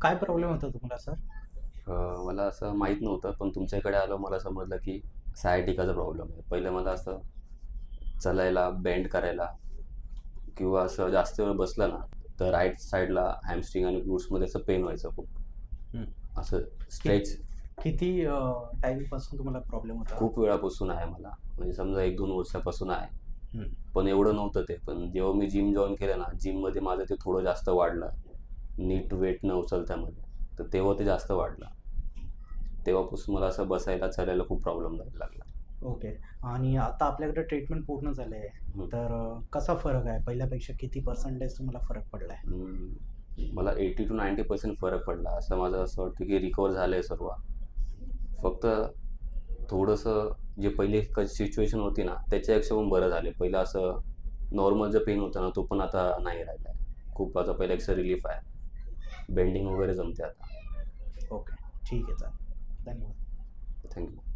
काय प्रॉब्लेम होता तुम्हाला सर? मला असं माहीत नव्हतं, पण तुमच्याकडे आलो मला समजलं की सायटिकाचा प्रॉब्लेम आहे. पहिलं मला असं चालायला, बेंड करायला किंवा असं जास्त वेळ बसलं ना, तर राईट साईडला हॅमस्ट्रिंग आणि ग्लूट्समध्ये असं पेन व्हायचं खूप. हं. असं कि स्ट्रेच किती टाईमपासून तुम्हाला प्रॉब्लेम होता? खूप वेळापासून आहे मला. म्हणजे समजा 1-2 वर्षापासून आहे. हं. पण एवढं नव्हतं ते. पण जेव्हा मी जिम जॉइन केलं ना, जिममध्ये माझं ते थोडं जास्त वाढलं. नीट वेट न उचलल्यामध्ये. तर तेव्हा ते जास्त वाढलं. तेव्हापासून मला असं बसायला, चालायला खूप प्रॉब्लेम व्हायला लागला. ओके. आणि आता आपल्याकडे ट्रीटमेंट पूर्ण झाली आहे. हं. तर कसा फरक आहे? पहिल्यापेक्षा किती पर्सेंटेज तुम्हाला फरक पडला आहे? मला 80-90% फरक पडला. असं माझं असं वाटतं की रिकव्हर झालं आहे सर्व. फक्त थोडंसं जे पहिली सिच्युएशन होती ना, त्याच्यापेक्षा पण बरं झालं. पहिलं असं नॉर्मल जो पेन होता ना, तो पण आता नाही राहिला आहे. खूप आता पहिल्यापेक्षा रिलीफ आहे. बेंडिंग वगैरे जमते आता. ओके. ठीक आहे चालेल. धन्यवाद. Thank you.